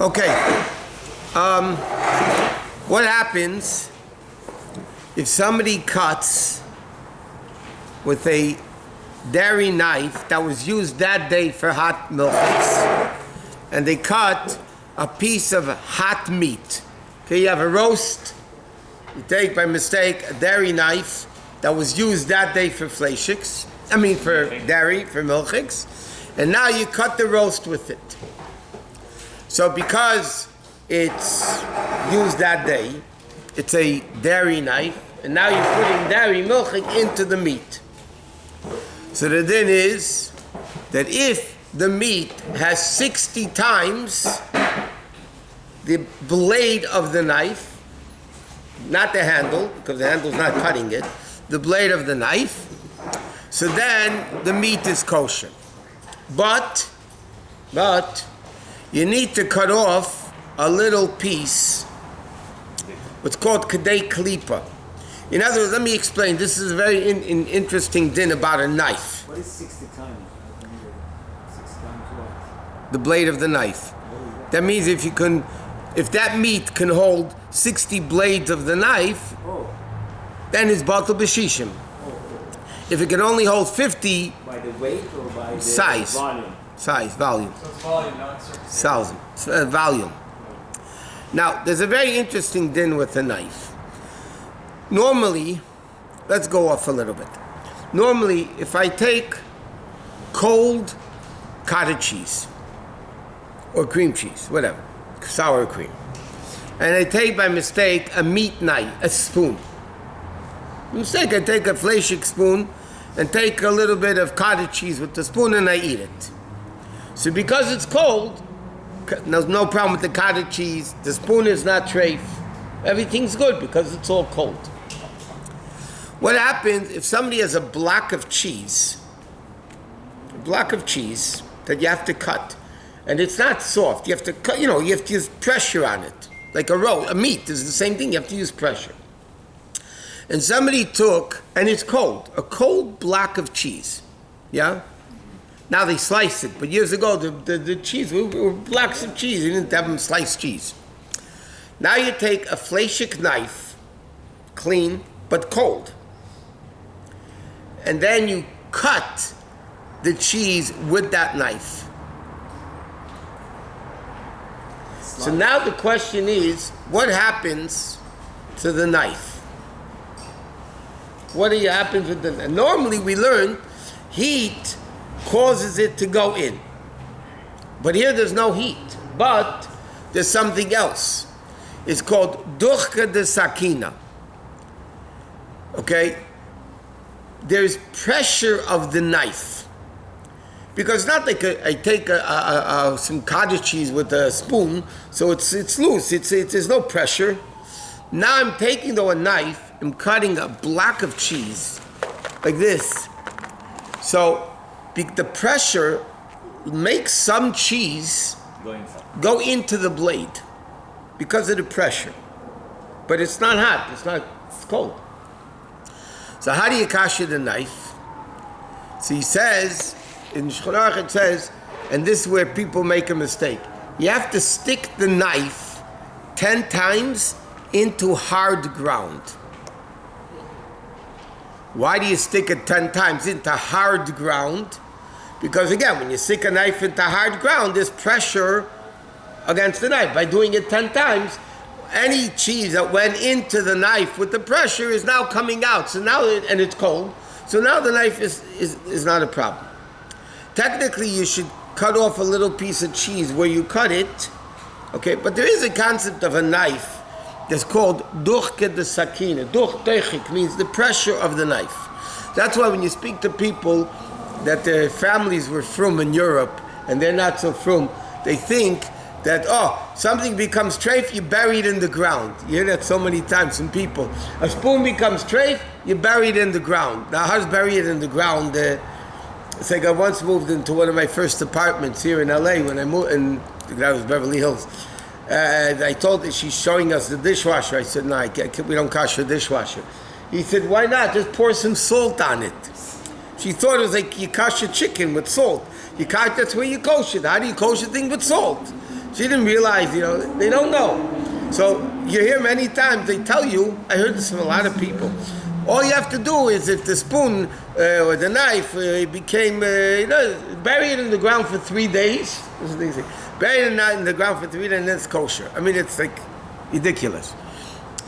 Okay. What happens if somebody cuts with a dairy knife that was used that day for hot milchiks, and they cut a piece of hot meat? Okay, you have a roast, you take by mistake a dairy knife that was used that day for for dairy, for milchiks, and now you cut the roast with it. So because it's used that day, it's a dairy knife, and now you're putting dairy milchik into the meat. So the din is that if the meat has 60 times the blade of the knife, not the handle, because the handle's not cutting it, the blade of the knife, so then the meat is kosher. But you need to cut off a little piece, what's called kadei klipa. In other words, let me explain. This is a very interesting din about a knife. What is 60 times? 60 times what? The blade of the knife. That means if that meat can hold 60 blades of the knife, then it's batal b'shishim. If it can only hold 50, by the weight or by the size, volume? Volume. So it's volume, not circumference. Volume. Now, there's a very interesting din with a knife. Normally, let's go off a little bit. Normally, if I take cold cottage cheese or cream cheese, whatever, sour cream, and I take by mistake a meat knife, a spoon. By mistake, I take a halachic spoon and take a little bit of cottage cheese with the spoon and I eat it. So because it's cold, there's no problem with the cottage cheese, the spoon is not treif, everything's good because it's all cold. What happens if somebody has a block of cheese that you have to cut, and it's not soft, you have to cut, you have to use pressure on it. Like a meat is the same thing, you have to use pressure. And somebody took, and it's cold, a cold block of cheese, yeah? Now they slice it, but years ago the cheese were blocks of cheese, you didn't have them sliced cheese. Now you take a halachic knife, clean, but cold, and then you cut the cheese with that knife. So now the question is, what happens to the knife? What happens with the knife? Normally we learn heat causes it to go in. But here there's no heat. But there's something else. It's called duchka de sakina. Okay? There's pressure of the knife. Because not like I take some cottage cheese with a spoon, so it's loose, there's no pressure. Now I'm taking a knife, I'm cutting a block of cheese, like this. So the pressure makes some cheese go into the blade because of the pressure. But it's not hot, it's cold. So how do you kasher the knife? So he says, in Shulchan it says, and this is where people make a mistake, you have to stick the knife 10 times into hard ground. Why do you stick it 10 times into hard ground? Because again, when you stick a knife into hard ground, there's pressure against the knife. By doing it 10 times, any cheese that went into the knife with the pressure is now coming out. So now, and it's cold, so now the knife is not a problem. Technically, you should cut off a little piece of cheese where you cut it, okay? But there is a concept of a knife that's called duchke de sakina. Duch teichik means the pressure of the knife. That's why when you speak to people that their families were frum in Europe and they're not so frum, they think that, something becomes treif, you bury it in the ground. You hear that so many times from people. A spoon becomes treif, you bury it in the ground. Now, how's bury it in the ground? It's like I once moved into one of my first apartments here in LA when I moved, and that was Beverly Hills. I told her, she's showing us the dishwasher. I said, no, we don't kasher dishwasher. He said, why not? Just pour some salt on it. She thought it was like you kasher chicken with salt. That's where you kosher. How do you kosher thing with salt? She didn't realize, they don't know. So you hear many times, they tell you, I heard this from a lot of people, all you have to do is if the spoon or the knife became, bury it in the ground for 3 days. This is what they say. Bury it in the ground for 3 days and then it's kosher. I mean, it's like ridiculous.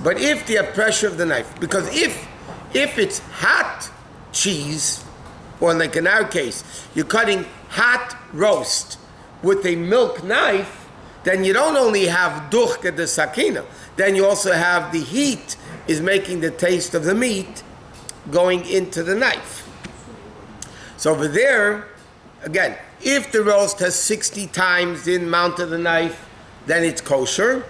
But if you have pressure of the knife, because if it's hot cheese, or like in our case, you're cutting hot roast with a milk knife, then you don't only have duchka de sakina, then you also have the heat is making the taste of the meat going into the knife. So over there, again, if the roast has 60 times the amount of the knife, then it's kosher.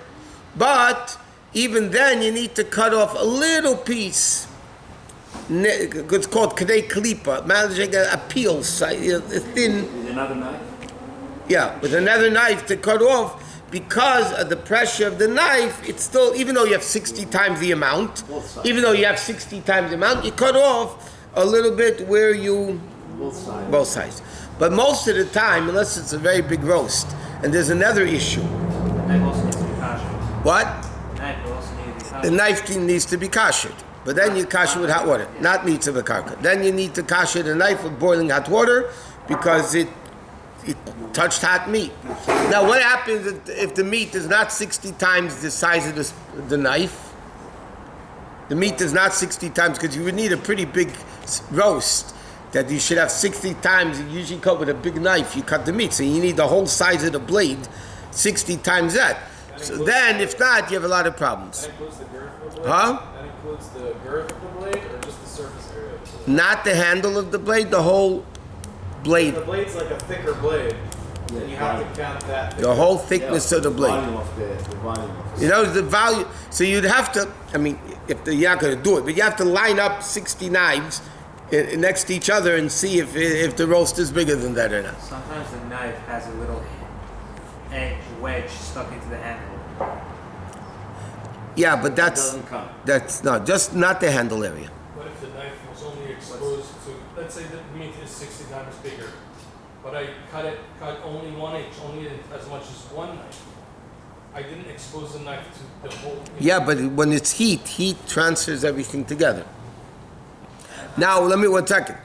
But even then, you need to cut off a little piece. It's called kadei klipa, a peel, a thin. With another knife? Yeah, with another knife to cut off, because of the pressure of the knife, it's still, even though you have 60 times the amount, you cut off a little bit where you... Both sides. But most of the time, unless it's a very big roast, and there's another issue. What? The knife needs to be kashered. But then you kasher with hot water, not mitzvah v'karka. Then you need to kasher the knife with boiling hot water because it touched hot meat. Now what happens if the meat is not 60 times the size of the knife? The meat is not 60 times, because you would need a pretty big roast that you should have 60 times. You usually cut with a big knife, you cut the meat. So you need the whole size of the blade, 60 times that. So then, if not, you have a lot of problems. That includes the girth of the blade? Huh? That includes the girth of the blade or just the surface area of the blade? Not the handle of the blade, the whole blade. The blade's like a thicker blade, then you have to count that. The whole thickness of the blade. Volume of the volume of the The value. So you'd have to, you're not going to do it, but you have to line up 60 knives next to each other and see if the roast is bigger than that or not. Sometimes the knife has a little wedge stuck into the handle. Yeah, but doesn't count. that's just not the handle area. What if the knife was only exposed to, let's say the meat is 60 times bigger, but I cut only 1 inch, only as much as one knife. I didn't expose the knife to the whole meat. Yeah, but when it's heat transfers everything together. Now, let me 1 second.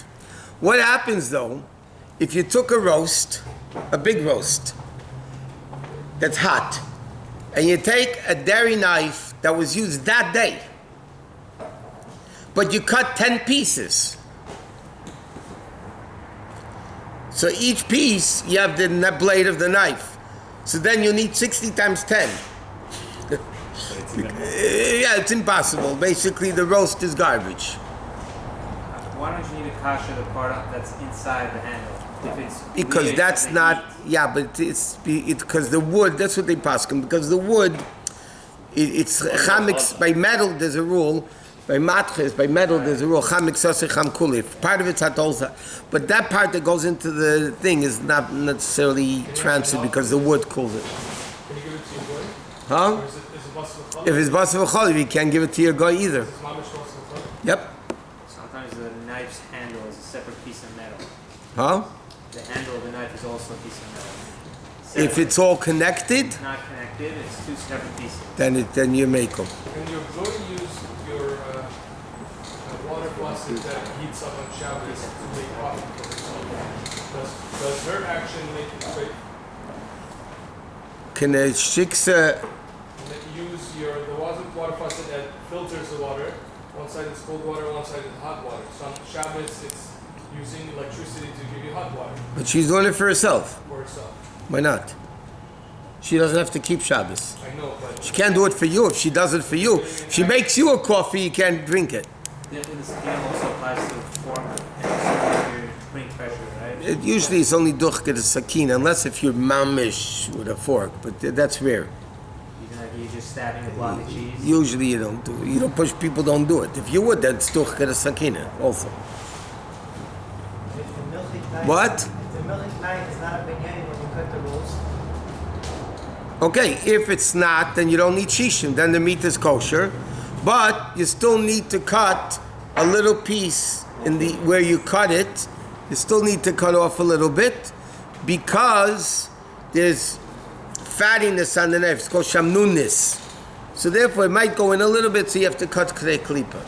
What happens though, if you took a roast, a big roast, that's hot, and you take a dairy knife that was used that day, but you cut 10 pieces. So each piece, you have the blade of the knife. So then you need 60 times 10. Yeah, it's impossible. Basically, the roast is garbage. Why don't you need to kasher the part that's inside the handle? If it's Because that's not, but it's because the wood, that's what they paskin, because the wood, it's chamix, by metal there's a rule, by matches, by metal there's a rule, chamix saseh cham kulif. Part of it's hatolza. But that part that goes into the thing is not necessarily transferred because the wood cools it. Can you give it to your boy? Huh? Or is it bas v'chol? If it's bas v'chol, you can't give it to your guy either. Is mamish bas v'chol? Yep. Sometimes the knife's handle is a separate piece of metal. Huh? The handle of the knife is also a piece of metal. If it's all connected, It's not connected, it's 2 separate pieces. then you make them. Can your boy use your water faucet that heats up on Shabbos to make coffee for herself? Does her action make it safe? Can a shiksa Use the water faucet that filters the water. One side is cold water, one side is hot water. So on Shabbos, it's using electricity to give you hot water But she's doing it for herself. for herself. Why not? She doesn't have to keep Shabbos. I know, but She can't do it for you. If she does it for you, if she makes you a coffee, you can't drink it. The skin also applies to the form and you're putting pressure, right? Usually it's only duchka the sakina, unless if you're mamish with a fork, but that's rare. Even like you're just stabbing a block of cheese. Usually you don't do it. You don't push people, don't do it. If you would, that's duchka the sakina also. What? If the milking knife is not a beginning when you cut the roast, Okay, if it's not, then you don't need shishim. Then the meat is kosher, but you still need to cut a little piece in the where you cut it. You still need to cut off a little bit because there's fattiness on the knife. It's called shamnunis. So therefore, it might go in a little bit, so you have to cut k'rei klipa.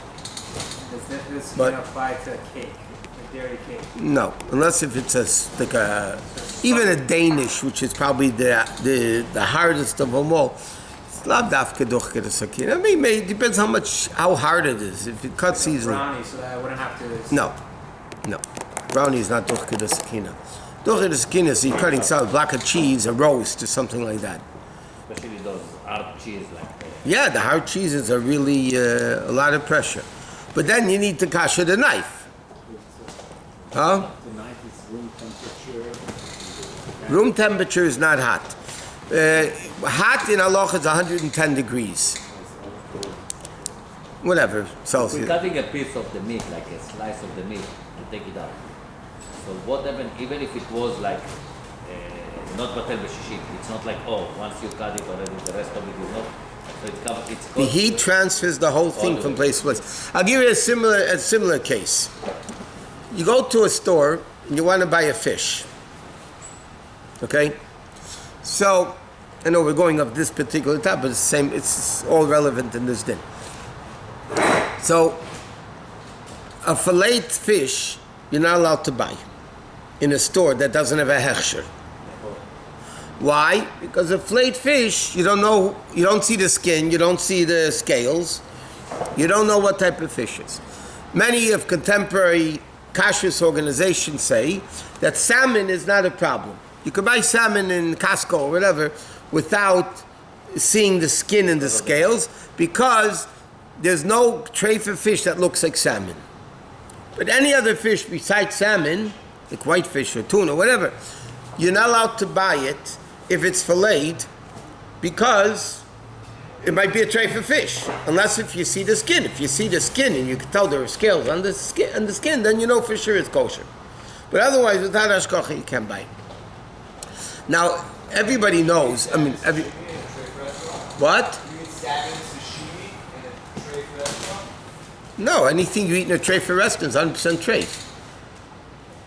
This But- can apply to a cake, a dairy cake. No, unless if it's like a, even a Danish, which is probably the hardest of them all. It's lav dafka duchke the sakina. I mean, it depends how hard it is. If it cuts easily. Brownie, so that I wouldn't have to. No. Brownie is not duchke the sakina. Duchke the sakina is you're cutting some block of cheese, a roast, or something like that. Especially those hard cheese like that. Yeah, the hard cheeses are really a lot of pressure. But then you need to kasha the knife. Huh? The knife is room temperature. Room temperature is not hot. Hot in halacha is 110 degrees. Whatever, We're Celsius. cutting a piece of the meat, like a slice of the meat, to take it out. So what happened, even if it was like not batel b'shishit, it's not like, oh, once you cut it already, the rest of it is not. So it's covered, it's The heat transfers the whole thing from place to place. I'll give you a similar case. You go to a store and you want to buy a fish. Okay? So, I know we're going off this particular topic, but it's the same, it's all relevant in this din. So, a filleted fish, you're not allowed to buy in a store that doesn't have a hechsher. Why? Because a filleted fish, you don't see the skin, you don't see the scales, you don't know what type of fish it is. Many of contemporary kashrus organizations say that salmon is not a problem. You can buy salmon in Costco or whatever without seeing the skin and the scales because there's no treifa fish that looks like salmon. But any other fish besides salmon, like whitefish or tuna or whatever, you're not allowed to buy it if it's filleted because it might be a treifa fish, unless if you see the skin. If you see the skin and you can tell there are scales on the skin, then you know for sure it's kosher. But otherwise, without hashgacha, you can't buy it. Now, everybody knows, what? You eat salmon, sashimi, and a tray for restaurant? No, anything you eat in a treifa restaurant is 100% treif.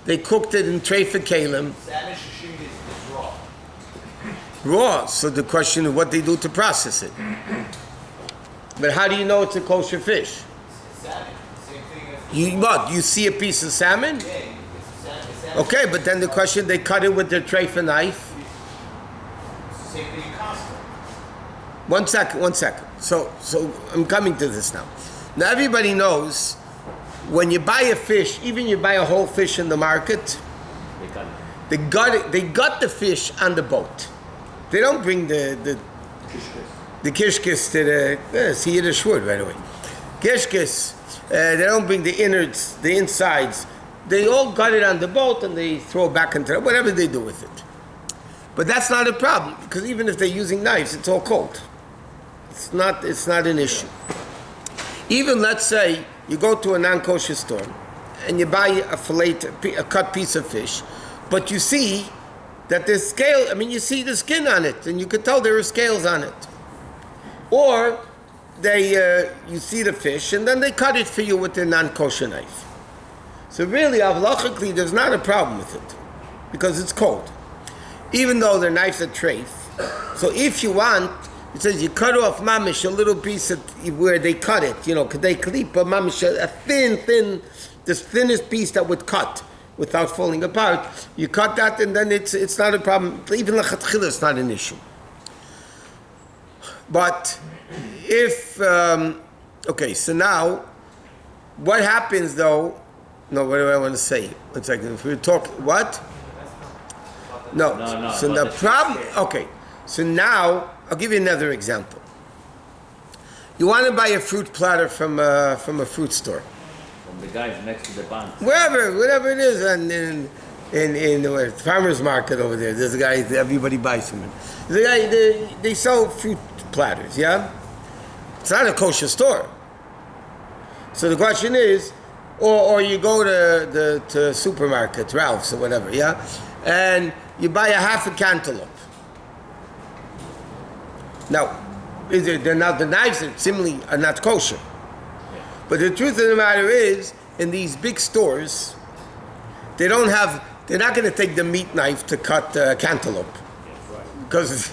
They cooked it in treifa kalim. Salmon sashimi is raw. Raw, so the question is what they do to process it. But how do you know it's a kosher fish? Salmon, same thing as You see a piece of salmon? it's salmon. Okay, but then the question, they cut it with their treifa knife. Same thing in Costco. One second. So I'm coming to this now. Now everybody knows when you buy a fish, even you buy a whole fish in the market, they cut it. they gut the fish on the boat. They don't bring the kishkis to the see the shword right away. Kishkis, they don't bring the innards, the insides. They all gut it on the boat and they throw it back into whatever they do with it. But that's not a problem because even if they're using knives, it's all cold. It's not an issue. Even let's say you go to a non-kosher store and you buy a cut piece of fish, but you see that there's scale. You see the skin on it, and you could tell there are scales on it. Or you see the fish, and then they cut it for you with their non-kosher knife. So really, halachically, there's not a problem with it because it's cold, even though their knives are treif. So if you want, it says you cut off mamish a little piece of where they cut it. They clip a mamish a thin, the thinnest piece that would cut without falling apart. You cut that, and then it's not a problem. Even lechatchila, it's not an issue. But if so now, what happens though? No, what do I want to say? 1 second. If we talk, what? No. So the problem. Okay. So now I'll give you another example. You want to buy a fruit platter from a fruit store. From the guys next to the bank. Whatever it is, and in the farmer's market over there, there's a guy everybody buys from him. The guy they sell fruit platters. Yeah, it's not a kosher store. So the question is, or you go to supermarket, Ralph's or whatever, yeah, and you buy a half a cantaloupe. Now, the knives are not kosher. But the truth of the matter is, in these big stores, they're not going to take the meat knife to cut cantaloupe. Because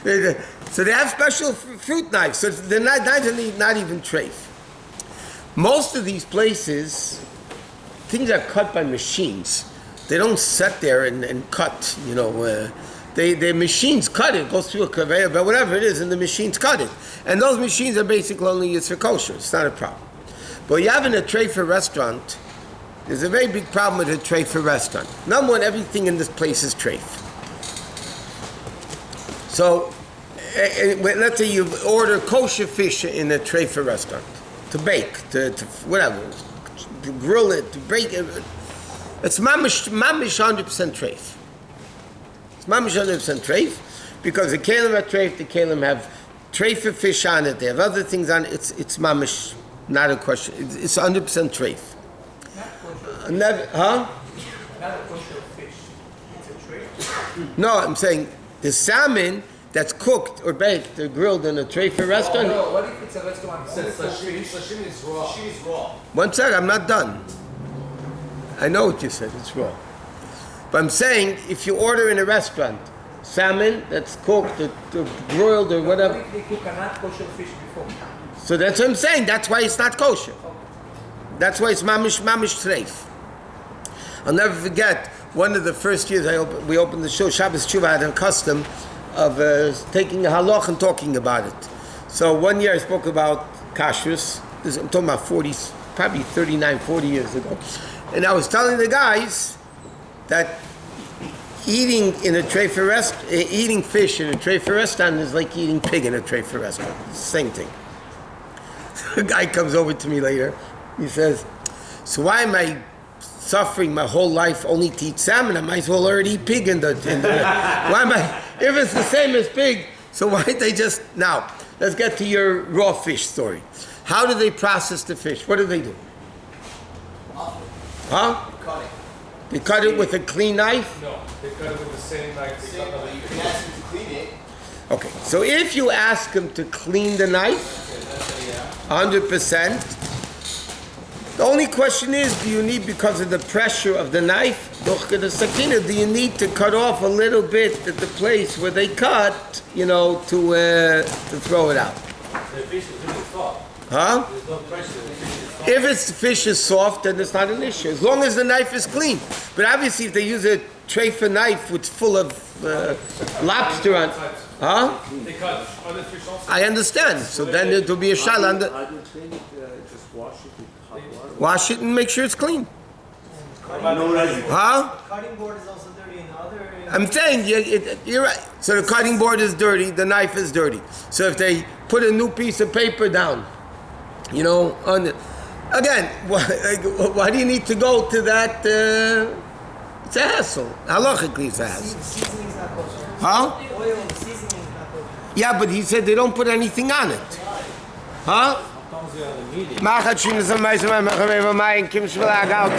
So they have special fruit knives. So they're not even treif. Most of these places, things are cut by machines. They don't sit there and cut, their machines cut it, goes through a conveyor, but whatever it is, and the machines cut it. And those machines are basically only used for kosher. It's not a problem. But you have in a treifa restaurant, there's a very big problem with a treifa restaurant. Number one, everything in this place is treif. So, let's say you order kosher fish in a treifa restaurant to bake, to whatever, to grill it, to bake it. It's mamish 100% treif. It's mamish 100% treif because the kalim are treif, the kalim have treifa fish on it, they have other things on it. It's mamish, not a question. It's 100% treif. Not a kosher fish. It's a treif. No, I'm saying the salmon that's cooked or baked or grilled in a treifa restaurant. No, what if it's a restaurant? Sashimi is raw. Sashimi is raw. One second, I'm not done. I know what you said, it's raw. But I'm saying, if you order in a restaurant, salmon that's cooked or grilled or whatever. What if they cook a not kosher fish before? So that's what I'm saying, that's why it's not kosher. That's why it's mamish treif. I'll never forget, one of the first years we opened the show, Shabbos Tshuva, I had a custom of taking a halacha and talking about it. So one year I spoke about kashrus. I'm talking about 40s, probably 39, 40 years ago. And I was telling the guys that eating fish in a treifa restaurant is like eating pig in a treifa restaurant. It's the same thing. A guy comes over to me later. He says, "So why am I suffering my whole life only to eat salmon? I might as well already eat pig in the why am I? If it's the same as pig, so why don't they just now? Let's get to your raw fish story. How do they process the fish? What do they do? Huh? Cut it. They cut it with a clean knife? No, they cut it with the same knife. They cut But you can ask him to clean it. Okay, so if you ask them to clean the knife, 100%, the only question is, do you need, because of the pressure of the knife, do you need to cut off a little bit at the place where they cut, to throw it out? The fish is really soft. Huh? There's no pressure. The fish is soft. If the fish is soft, then it's not an issue, as long as the knife is clean. But obviously, if they use a treifa knife which full of lobster on, huh? They cut other fish also. I understand. So then it will be a shal on the. How do you clean it? Just wash it with hot water? Wash it and make sure it's clean. Cutting Huh? board is also dirty in the other. I'm saying you're right. So the cutting board is dirty, the knife is dirty. So if they put a new piece of paper down, on it, again, why do you need to go to that? It's a hassle. Halachically, it's a hassle. Seasoning is not kosher. Huh? Oil and seasoning is not kosher. Yeah, but he said they don't put anything on it. Huh? Sometimes you have a meeting. Machat shim zeh meizem mach ave vayn kim shvel a gaut